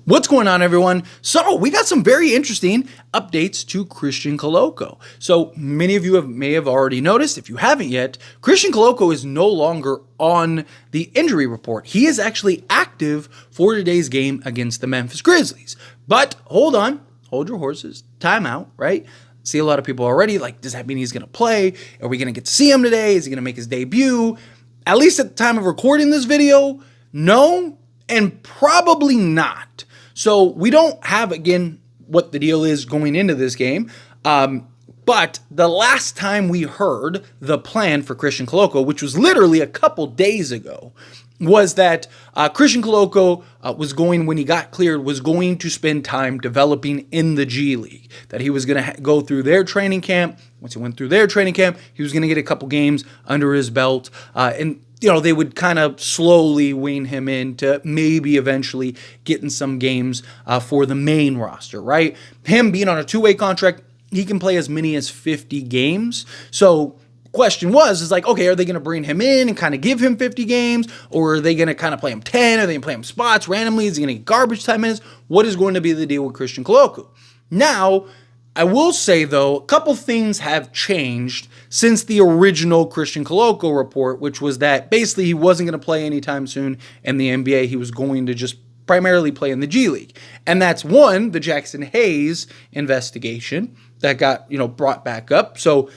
What's going on, everyone? So we got some very interesting updates to Christian Koloko. So many of you may have already noticed. If you haven't yet, Christian Koloko is no longer on the injury report. He is actually active for today's game against the Memphis Grizzlies. But hold on, hold your horses, time out, right? See a lot of people already like, does that mean he's going to play? Are we going to get to see him today? Is he going to make his debut? At least at the time of recording this video, no, and probably not. So we don't have, again, what the deal is going into this game. But the last time we heard the plan for Christian Koloko, which was literally a couple days ago, was that Christian Koloko was going, when he got cleared, was going to spend time developing in the G League. That he was going to go through their training camp. Once he went through their training camp, he was going to get a couple games under his belt. And they would kind of slowly wean him into maybe eventually getting some games for the main roster, right? Him being on a two-way contract, he can play as many as 50 games. So question is like, okay, are they going to bring him in and kind of give him 50 games? Or are they going to kind of play him 10? Are they going to play him spots randomly? Is he going to get garbage time minutes? What is going to be the deal with Christian Koloko? Now, I will say, though, a couple things have changed since the original Christian Koloko report, which was that basically he wasn't going to play anytime soon in the NBA. He was going to just primarily play in the G League. And that's one, the Jackson Hayes investigation that got, brought back up. So,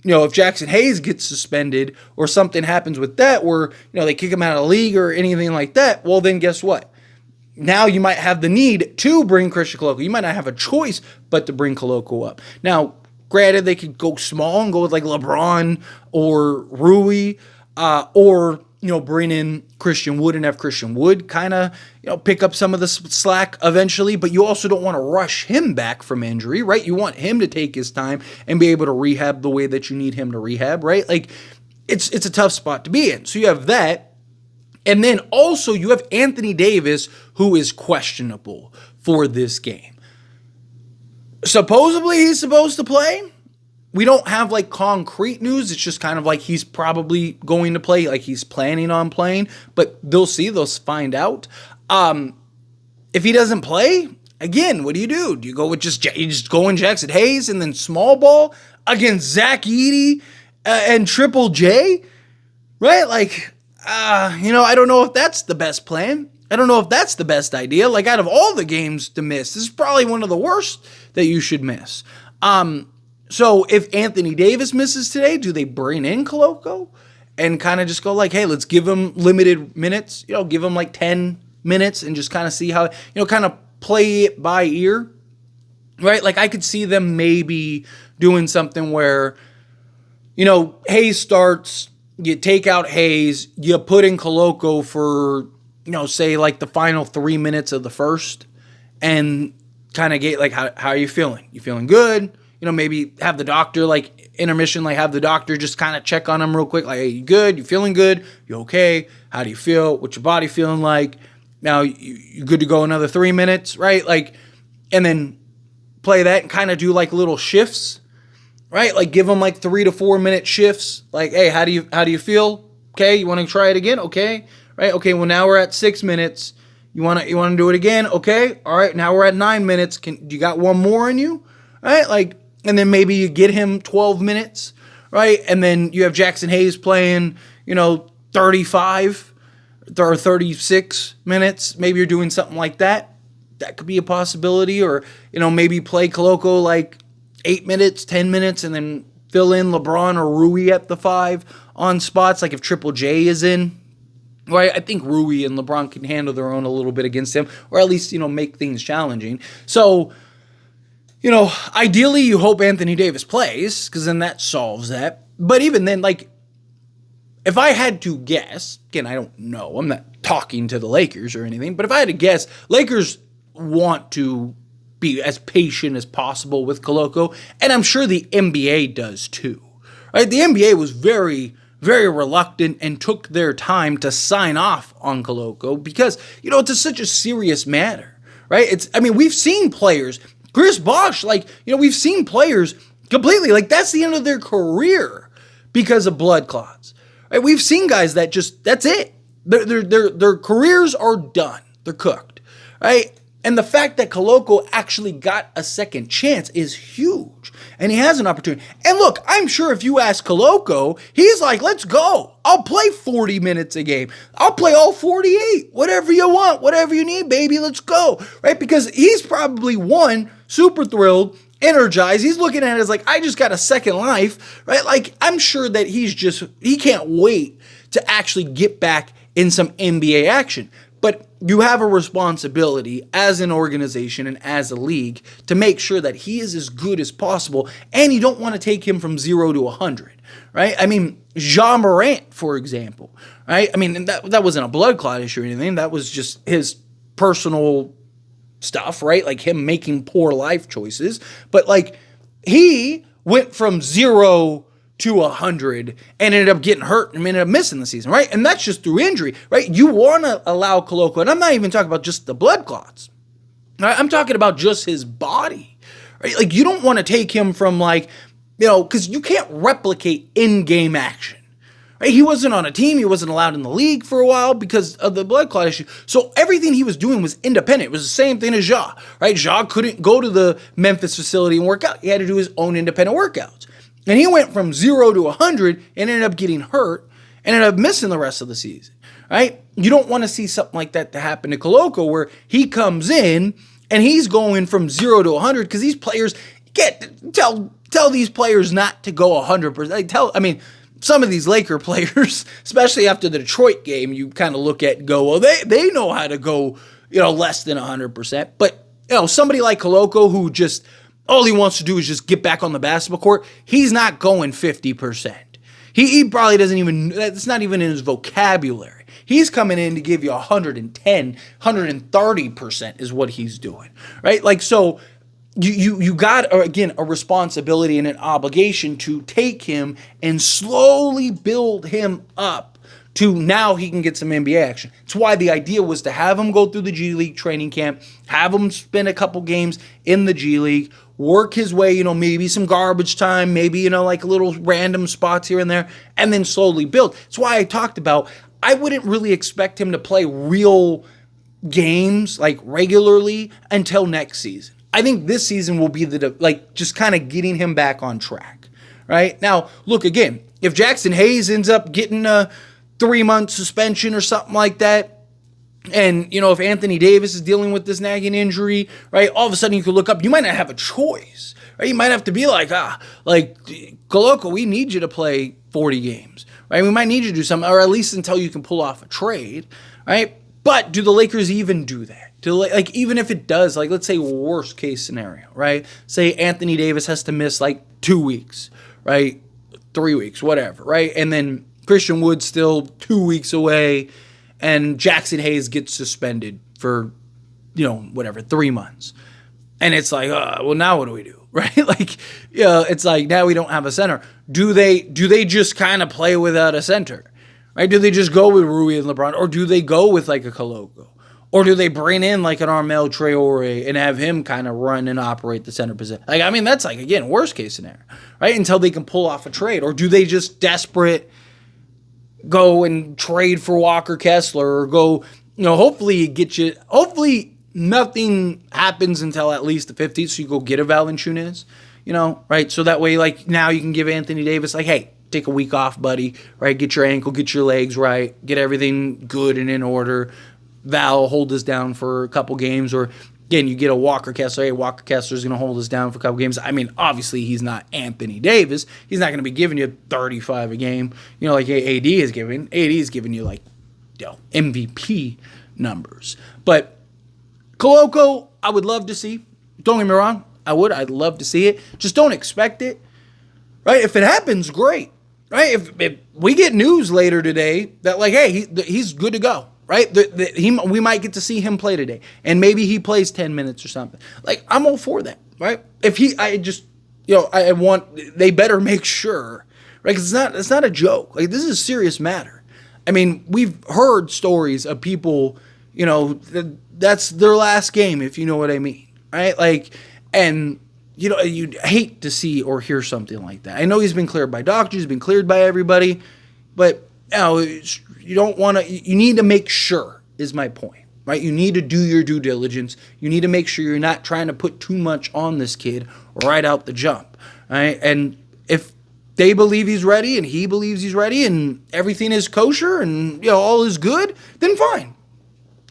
if Jackson Hayes gets suspended or something happens with that where, they kick him out of the league or anything like that, well, then guess what? Now you might have the need to bring Christian Koloko. You might not have a choice but to bring Koloko up. Now, granted, they could go small and go with like LeBron or Rui, or bring in Christian Wood and have Christian Wood kind of pick up some of the slack eventually. But you also don't want to rush him back from injury, right? You want him to take his time and be able to rehab the way that you need him to rehab, right? Like it's a tough spot to be in. So you have that. And then also you have Anthony Davis, who is questionable for this game. Supposedly he's supposed to play. We don't have like concrete news. It's just kind of like he's probably going to play, like he's planning on playing. But they'll find out. If he doesn't play, again, what do? Do you go with you just go in Jackson Hayes and then small ball against Zach Edey and Triple J? Right? Like, I don't know if that's the best plan. I don't know if that's the best idea. Like, out of all the games to miss, this is probably one of the worst that you should miss. So if Anthony Davis misses today, do they bring in Koloko and kind of just go like, hey, let's give him limited minutes, give him like 10 minutes and just kind of see how, kind of play it by ear, right? Like I could see them maybe doing something where, Hayes starts, you take out Hayes, you put in Koloko for, say like the final 3 minutes of the first and kind of get like, how are you feeling? You feeling good? Maybe have the doctor like intermission, like have the doctor just kind of check on him real quick. Like, hey, you good? You feeling good? You okay? How do you feel? What's your body feeling like? Now you good to go another 3 minutes, right? Like, and then play that and kind of do like little shifts. Right? Like give them like 3 to 4 minute shifts. Like, hey, how do you feel? Okay, you want to try it again? Okay. Right? Okay, well now we're at 6 minutes. You want to do it again? Okay. All right, now we're at 9 minutes. You got one more in you? Right? Like, and then maybe you get him 12 minutes, right? And then you have Jackson Hayes playing, 35 or 36 minutes. Maybe you're doing something like that. That could be a possibility. Or, maybe play Koloko like 8 minutes, 10 minutes, and then fill in LeBron or Rui at the 5 on spots, like if Triple J is in. Right? I think Rui and LeBron can handle their own a little bit against him, or at least, make things challenging. So, ideally you hope Anthony Davis plays, because then that solves that. But even then, like, if I had to guess, again, I don't know, I'm not talking to the Lakers or anything, but if I had to guess, Lakers want to be as patient as possible with Koloko, and I'm sure the NBA does too. Right? The NBA was very, very reluctant and took their time to sign off on Koloko because, it's such a serious matter, right? We've seen players, Chris Bosh, we've seen players completely, that's the end of their career because of blood clots. Right? We've seen guys that's it. Their careers are done. They're cooked, right? And the fact that Koloko actually got a second chance is huge. And he has an opportunity. And look, I'm sure if you ask Koloko, he's like, let's go. I'll play 40 minutes a game. I'll play all 48. Whatever you want, whatever you need, baby, let's go. Right? Because he's probably, one, super thrilled, energized. He's looking at it as like, I just got a second life. Right? Like, I'm sure that he can't wait to actually get back in some NBA action. But you have a responsibility as an organization and as a league to make sure that he is as good as possible, and you don't want to take him from 0 to 100, right? I mean, Ja Morant, for example, right? I mean, that wasn't a blood clot issue or anything. That was just his personal stuff, right? Like him making poor life choices. But like he went from 0 to 100 and ended up getting hurt and ended up missing the season, right? And that's just through injury, right? You want to allow Koloko, and I'm not even talking about just the blood clots, right? I'm talking about just his body, right? Like you don't want to take him from like, because you can't replicate in-game action, right? He wasn't on a team. He wasn't allowed in the league for a while because of the blood clot issue. So everything he was doing was independent. It was the same thing as Ja, right? Ja couldn't go to the Memphis facility and work out. He had to do his own independent workouts. And he went from 0 to 100 and ended up getting hurt and ended up missing the rest of the season, right? You don't want to see something like that to happen to Koloko where he comes in and he's going from 0 to 100 because these players tell these players not to go 100%. Some of these Laker players, especially after the Detroit game, you kind of look at and go, well, they know how to go, less than 100%. But, somebody like Koloko who just all he wants to do is just get back on the basketball court, he's not going 50%. He probably doesn't even, that's not even in his vocabulary. He's coming in to give you 110, 130% is what he's doing, right? Like, so you got, again, a responsibility and an obligation to take him and slowly build him up to now he can get some NBA action. It's why the idea was to have him go through the G League training camp, have him spend a couple games in the G League, work his way, maybe some garbage time, maybe, like little random spots here and there, and then slowly build. It's why I talked about, I wouldn't really expect him to play real games, like regularly, until next season. I think this season will be just kind of getting him back on track, right? Now, look, again, if Jackson Hayes ends up getting a 3-month suspension or something like that, and, if Anthony Davis is dealing with this nagging injury, right, all of a sudden you could look up, you might not have a choice, right? You might have to be like, Koloko, we need you to play 40 games, right? We might need you to do something, or at least until you can pull off a trade, right? But do the Lakers even do that? Even if it does, let's say worst case scenario, right? Say Anthony Davis has to miss 2 weeks, right? 3 weeks, whatever, right? And then Christian Wood's still 2 weeks away, and Jackson Hayes gets suspended for, 3 months. And it's like, well, now what do we do, right? It's like now we don't have a center. Do they just kind of play without a center, right? Do they just go with Rui and LeBron, or do they go with a Koloko? Or do they bring in an Armel Traore and have him kind of run and operate the center position? That's again, worst case scenario, right? Until they can pull off a trade. Or do they just desperate go and trade for Walker Kessler, or go, hopefully nothing happens until at least the 15th, so you go get a Valanciunas, right? So that way, now you can give Anthony Davis, hey, take a week off, buddy, right? Get your ankle, get your legs right, get everything good and in order. Val hold us down for a couple games, or again, you get a Walker Kessler. Hey, Walker Kessler's going to hold us down for a couple games. Obviously, he's not Anthony Davis. He's not going to be giving you 35 a game, like AD is giving. AD is giving you MVP numbers. But Koloko, I would love to see. Don't get me wrong, I'd love to see it. Just don't expect it, right? If it happens, great, right? If we get news later today that hey, he's good to go. Right? We might get to see him play today. And maybe he plays 10 minutes or something. I'm all for that, right? They better make sure, right? Because it's not a joke. This is a serious matter. We've heard stories of people, that's their last game, if you know what I mean, right? And, you'd hate to see or hear something like that. I know he's been cleared by doctors, he's been cleared by everybody, but, you don't want to, you need to make sure, is my point. right? You need to do your due diligence. You need to make sure you're not trying to put too much on this kid right out the jump, right? And if they believe he's ready and he believes he's ready and everything is kosher and, all is good, then fine.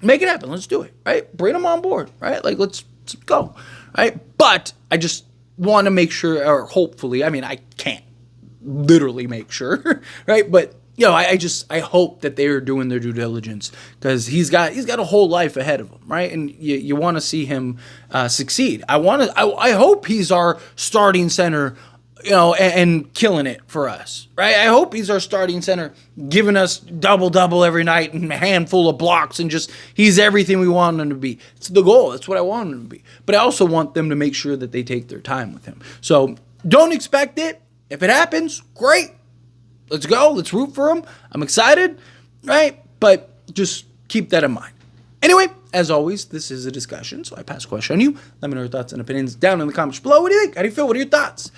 Make it happen. Let's do it, right? Bring him on board, right? Like, let's go, right? But I just want to make sure, or hopefully, I can't literally make sure, right? But, I hope that they are doing their due diligence because he's got a whole life ahead of him, right? And you want to see him succeed. I hope he's our starting center, and killing it for us, right? I hope he's our starting center, giving us double every night and a handful of blocks and he's everything we want him to be. It's the goal. That's what I want him to be. But I also want them to make sure that they take their time with him. So don't expect it. If it happens, great. Let's go. Let's root for him. I'm excited, right? But just keep that in mind. Anyway, as always, this is a discussion, so I pass the question on you. Let me know your thoughts and opinions down in the comments below. What do you think? How do you feel? What are your thoughts?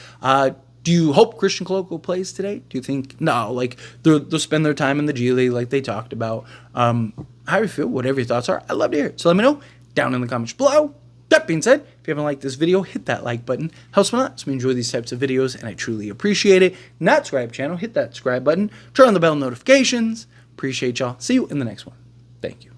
Do you hope Christian Koloko plays today? Do you think, no, like they'll spend their time in the G League like they talked about? How do you feel? Whatever your thoughts are, I'd love to hear it. So let me know down in the comments below. That being said, if you haven't liked this video, hit that like button. Helps me a lot. So we enjoy these types of videos, and I truly appreciate it. Not subscribe channel, hit that subscribe button. Turn on the bell notifications. Appreciate y'all. See you in the next one. Thank you.